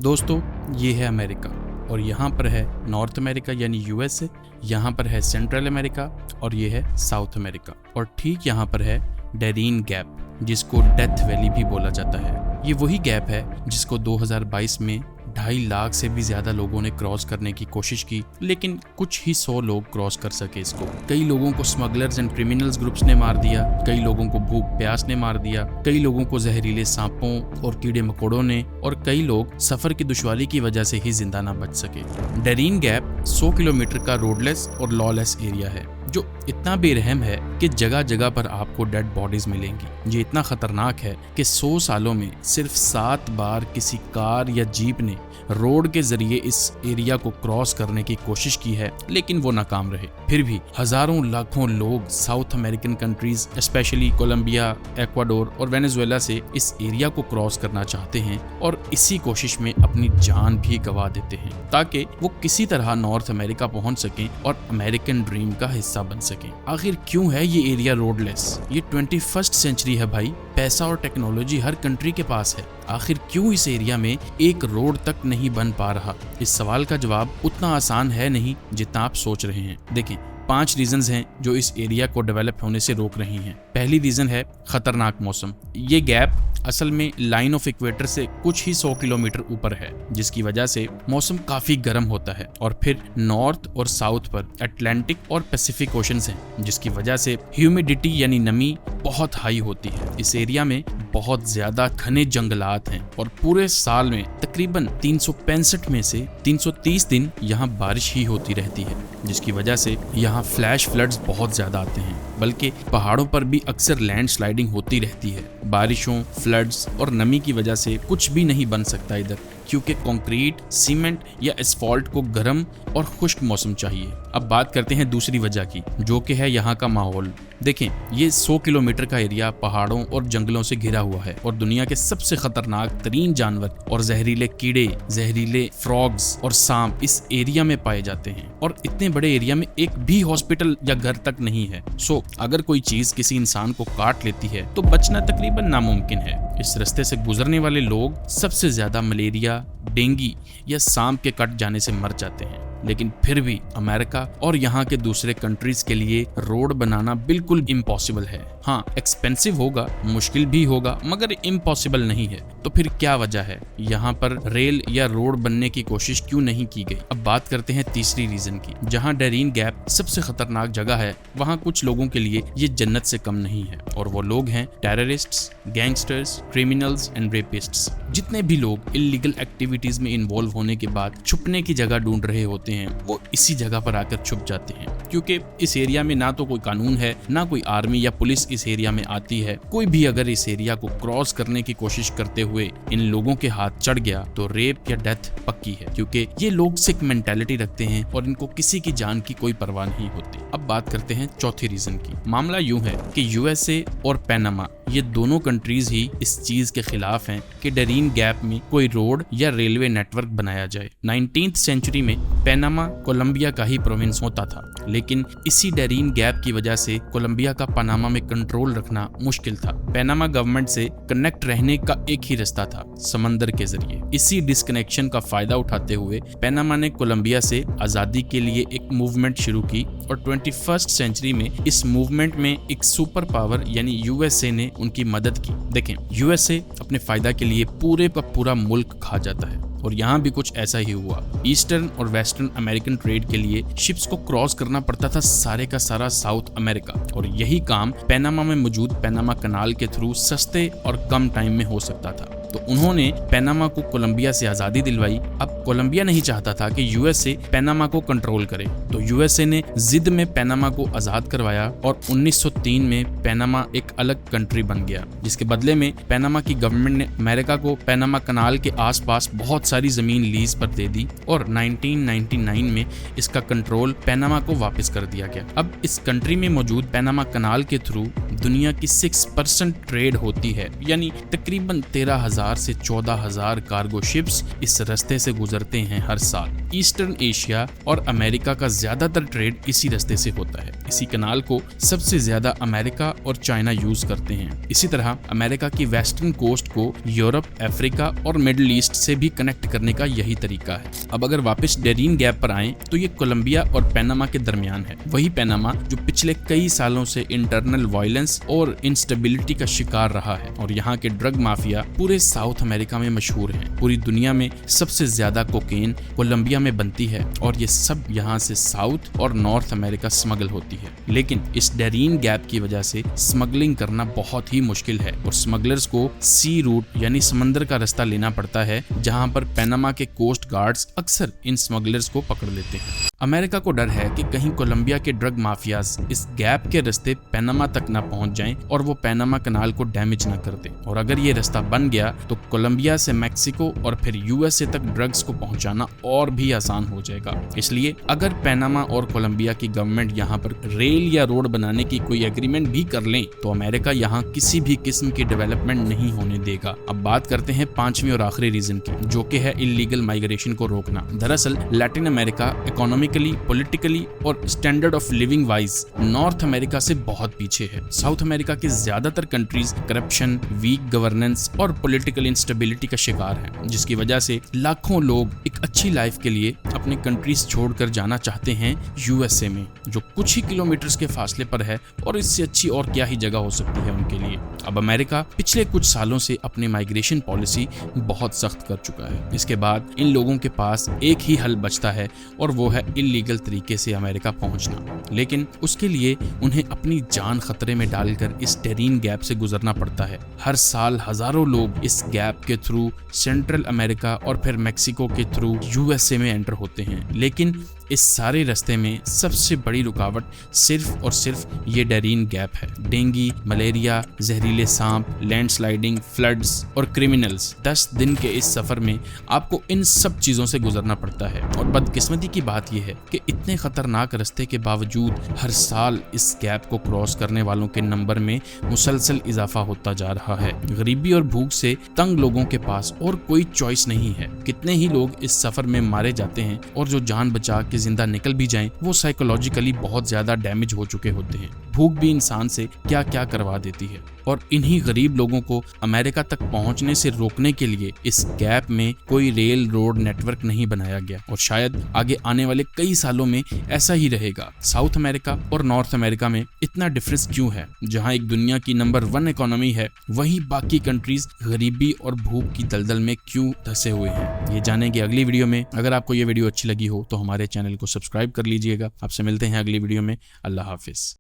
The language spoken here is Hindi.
दोस्तों, ये है अमेरिका और यहाँ पर है नॉर्थ अमेरिका यानी यूएसए, यहाँ पर है सेंट्रल अमेरिका और ये है साउथ अमेरिका, और ठीक यहाँ पर है डैरीन गैप जिसको डेथ वैली भी बोला जाता है। ये वही गैप है जिसको 2022 में 2.5 लाख से भी ज्यादा लोगों ने क्रॉस करने की कोशिश की, लेकिन कुछ ही 100 लोग क्रॉस कर सके इसको। कई लोगों को स्मगलर्स एंड क्रिमिनल्स ग्रुप्स ने मार दिया, कई लोगों को भूख प्यास ने मार दिया, कई लोगों को जहरीले सांपों और कीड़े मकोड़ों ने, और कई लोग सफर की दुश्वारी की वजह से ही जिंदा ना बच सके। डैरीन गैप 100 किलोमीटर का रोडलेस और लॉलेस एरिया है जो इतना बेरहम है कि जगह जगह पर आपको डेड बॉडीज मिलेंगी। ये इतना खतरनाक है कि 100 सालों में सिर्फ 7 बार किसी कार या जीप ने रोड के जरिए इस एरिया को क्रॉस करने की कोशिश की है, लेकिन वो नाकाम रहे। फिर भी हजारों लाखों लोग South American countries specially Colombia, Ecuador और वेनेजुएला से इस एरिया को क्रॉस करना चाहते हैं और इसी कोशिश में अपनी जान भी गंवा देते हैं ताकि वो किसी तरह नॉर्थ अमेरिका पहुंच सकें और अमेरिकन ड्रीम का हिस्सा बन सकें। आखिर क्यों है ये एरिया रोडलेस? ये 21st सेंचुरी है भाई, पैसा और टेक्नोलॉजी हर कंट्री के पास है। आखिर क्यों इस एरिया में एक रोड तक नहीं बन पा रहा? इस सवाल का जवाब उतना आसान है नहीं जितना आप सोच रहे हैं। देखिए, 5 रीजंस हैं जो इस एरिया को डेवलप होने से रोक रही हैं। पहली रीजन है खतरनाक मौसम। ये गैप असल में लाइन ऑफ इक्वेटर से कुछ ही 100 किलोमीटर ऊपर है, जिसकी वजह से मौसम काफी गर्म होता है। और फिर नॉर्थ और साउथ पर अटलांटिक और पैसिफिक ओशंस हैं, जिसकी वजह से ह्यूमिडिटी यानी नमी बहुत हाई होती है। इस एरिया में बहुत ज्यादा घने जंगलात हैं और पूरे साल में तकरीबन 365 में से 330 दिन यहाँ बारिश ही होती रहती है, जिसकी वजह से यहाँ फ्लैश फ्लड्स बहुत ज्यादा आते हैं। बल्कि पहाड़ों पर भी अक्सर लैंड स्लाइडिंग होती रहती है। बारिशों, फ्लड्स और नमी की वजह से कुछ भी नहीं बन सकता इधर, क्योंकि कंक्रीट, सीमेंट या एस्फॉल्ट को गर्म और खुश्क मौसम चाहिए। अब बात करते हैं दूसरी वजह की, जो कि है यहाँ का माहौल। देखें, ये 100 किलोमीटर का एरिया पहाड़ों और जंगलों से घिरा हुआ है और दुनिया के सबसे खतरनाक तरीन जानवर और जहरीले कीड़े, जहरीले फ्रॉग्स और सांप इस एरिया में पाए जाते हैं। और इतने बड़े एरिया में एक भी हॉस्पिटल या घर तक नहीं है। सो अगर कोई चीज किसी इंसान को काट लेती है तो बचना तकरीबन नामुमकिन है। इस रास्ते से गुजरने वाले लोग सबसे ज्यादा मलेरिया, डेंगू या सांप के कट जाने से मर जाते हैं। लेकिन फिर भी अमेरिका और यहाँ के दूसरे कंट्रीज के लिए रोड बनाना बिल्कुल इम्पॉसिबल है। हाँ, एक्सपेंसिव होगा, मुश्किल भी होगा, मगर इम्पॉसिबल नहीं है। तो फिर क्या वजह है यहाँ पर रेल या रोड बनने की कोशिश क्यों नहीं की गई? अब बात करते हैं तीसरी रीजन की। जहाँ डैरीन गैप सबसे खतरनाक जगह है, वहाँ कुछ लोगों के लिए ये जन्नत से कम नहीं है, और वो लोग हैं टेररिस्ट्स, गैंगस्टर्स, क्रिमिनल्स एंड रेपिस्ट्स। जितने भी लोग इलीगल एक्टिविटीज में इन्वॉल्व होने के बाद छुपने की जगह ढूंढ रहे होते हैं, वो इसी जगह पर आकर छुप जाते हैं, क्योंकि इस एरिया में ना तो कोई कानून है, ना कोई आर्मी या पुलिस इस एरिया में आती है। कोई भी अगर इस एरिया को क्रॉस करने की कोशिश करते हुए इन लोगों के हाथ चढ़ गया तो रेप या डेथ पक्की है, क्योंकि ये लोग सिक मेंटालिटी रखते हैं और इनको किसी की जान की कोई परवाह नहीं होती। अब बात करते हैं चौथी रीजन की। मामला यूं है कि यूएसए और पैनामा, ये दोनों कंट्रीज ही इस चीज के खिलाफ हैं कि डैरीन गैप में कोई रोड या रेलवे नेटवर्क बनाया जाए। 19th सेंचुरी में पैनामा कोलंबिया का ही प्रोविंस होता था, लेकिन इसी डैरीन गैप की वजह से कोलंबिया का पनामा में कंट्रोल रखना मुश्किल था। पैनामा गवर्नमेंट से कनेक्ट रहने का एक ही रास्ता था, समंदर के जरिए। इसी डिस्कनेक्शन का फायदा उठाते हुए पैनामा ने कोलंबिया से आजादी के लिए एक मूवमेंट शुरू की और 21st सेंचुरी में इस मूवमेंट में एक सुपर पावर यानी यूएसए ने उनकी मदद की। देखें, यूएसए अपने फायदा के लिए पूरे का पूरा मुल्क खा जाता है और यहाँ भी कुछ ऐसा ही हुआ। ईस्टर्न और वेस्टर्न अमेरिकन ट्रेड के लिए शिप्स को क्रॉस करना पड़ता था सारे का सारा साउथ अमेरिका, और यही काम पैनामा में मौजूद पैनामा कनाल के थ्रू सस्ते और कम टाइम में हो सकता था। तो उन्होंने पैनामा को कोलंबिया से आजादी दिलवाई। अब कोलंबिया नहीं चाहता था कि यूएसए पैनामा को कंट्रोल करे, तो यूएसए ने जिद में पैनामा को आजाद करवाया और 1903 में पैनामा एक अलग कंट्री बन गया, जिसके बदले में पैनामा की गवर्नमेंट ने अमेरिका को पैनामा कनाल के आसपास बहुत सारी जमीन लीज पर दे दी और 1999 में इसका कंट्रोल पैनामा को वापस कर दिया गया। अब इस कंट्री में मौजूद पैनामा कनाल के थ्रू दुनिया की 6% ट्रेड होती है, यानी तकरीबन 13,000 10,000 से 14,000 कार्गो शिप्स इस रास्ते से गुजरते हैं हर साल। ईस्टर्न एशिया और अमेरिका का ज्यादातर ट्रेड इसी रास्ते से होता है। इसी कनाल को सबसे ज्यादा अमेरिका और चाइना यूज करते हैं। इसी तरह अमेरिका की वेस्टर्न कोस्ट को यूरोप, अफ्रीका और मिडिल ईस्ट से भी कनेक्ट करने का यही तरीका है। अब अगर वापस डेरीन गैप पर आए तो ये कोलंबिया और पैनामा के दरमियान है। वही पैनामा जो पिछले कई सालों से इंटरनल वायलेंस और इंस्टेबिलिटी का शिकार रहा है, और यहाँ के ड्रग माफिया पूरे साउथ अमेरिका में मशहूर हैं। पूरी दुनिया में सबसे ज्यादा कोकेन कोलंबिया में बनती है और ये सब यहाँ से साउथ और नॉर्थ अमेरिका स्मगल होती है। लेकिन इस डेरीन गैप की वजह से स्मगलिंग करना बहुत ही मुश्किल है और स्मगलर्स को सी रूट यानी समंदर का रास्ता लेना पड़ता है, जहाँ पर पैनामा के कोस्ट गार्ड्स अक्सर इन स्मगलर्स को पकड़ लेते हैं। अमेरिका को डर है कि कहीं कोलंबिया के ड्रग माफियाज इस गैप के रास्ते पैनामा तक न पहुंच जाएं और वो पैनामा कनाल को डैमेज न कर दें। और अगर ये रास्ता बन गया तो कोलंबिया से मैक्सिको और फिर यूएसए तक ड्रग्स को पहुंचाना और भी आसान हो जाएगा। इसलिए अगर पैनामा और कोलंबिया की गवर्नमेंट यहाँ पर रेल या रोड बनाने की कोई एग्रीमेंट भी कर लें तो अमेरिका यहाँ किसी भी किस्म की डेवलपमेंट नहीं होने देगा। अब बात करते हैं पांचवी और आखिरी रीजन की, जो कि है इलीगल माइग्रेशन को रोकना। दरअसल लैटिन अमेरिका इकोनॉमिकली, पॉलिटिकली और standard of living wise north America से बहुत पीछे है। साउथ अमेरिका की ज्यादातर कंट्रीज करप्शन, वीक गवर्नेंस और पॉलिटिकल इंस्टेबिलिटी का शिकार हैं, जिसकी वजह से लाखों लोग एक अच्छी लाइफ के लिए अपने कंट्रीज छोड़कर जाना चाहते हैं यूएसए में, जो कुछ ही किलोमीटर्स के फासले पर है, और इससे अच्छी और क्या ही जगह हो सकती है उनके लिए। अब अमेरिका पिछले कुछ सालों से अपनी माइग्रेशन पॉलिसी बहुत सख्त कर चुका है। इसके बाद इन लोगों के पास एक ही हल बचता है और वो है इलीगल तरीके से अमेरिका पहुंचना। लेकिन उसके लिए उन्हें अपनी जान खतरे में डालकर इस डेरीन गैप से गुजरना पड़ता है। हर साल हजारों लोग इस गैप के थ्रू सेंट्रल अमेरिका और फिर मैक्सिको के थ्रू यूएसए में एंटर होते हैं। लेकिन इस सारे रास्ते में सबसे बड़ी रुकावट सिर्फ और सिर्फ ये डेरीन गैप है। डेंगू, मलेरिया, जहरीले सांप, लैंडस्लाइडिंग, फ्लड्स और क्रिमिनल्स। 10 दिन के इस सफर में आपको इन सब चीजों से गुजरना पड़ता है। और बदकिस्मती की बात यह है कि इतने खतरनाक रास्ते के बावजूद हर साल इस गैप को क्रॉस करने वालों के नंबर में मुसलसल इजाफा होता जा रहा है। गरीबी और भूख से तंग लोगों के पास और कोई चॉइस नहीं है। कितने ही लोग इस सफर में मारे जाते हैं और जो जान बचा के जिंदा निकल भी जाएं, वो साइकोलॉजिकली बहुत ज्यादा डैमेज हो चुके होते हैं। भूख भी इंसान से क्या क्या करवा देती है। और इन्हीं गरीब लोगों को अमेरिका तक पहुंचने से रोकने के लिए इस गैप में कोई रेल रोड नेटवर्क नहीं बनाया गया, और शायद आगे आने वाले कई सालों में ऐसा ही रहेगा। साउथ अमेरिका और नॉर्थ अमेरिका में इतना डिफरेंस क्यों है? जहां एक दुनिया की नंबर 1 इकोनॉमी है, वहीं बाकी कंट्रीज गरीबी और भूख की दलदल में क्यों धंसे हुए हैं? ये जानेंगे अगली वीडियो में। अगर आपको ये वीडियो अच्छी लगी हो तो हमारे चैनल को सब्सक्राइब कर लीजिएगा। आपसे मिलते हैं अगली वीडियो में। अल्लाह हाफिज।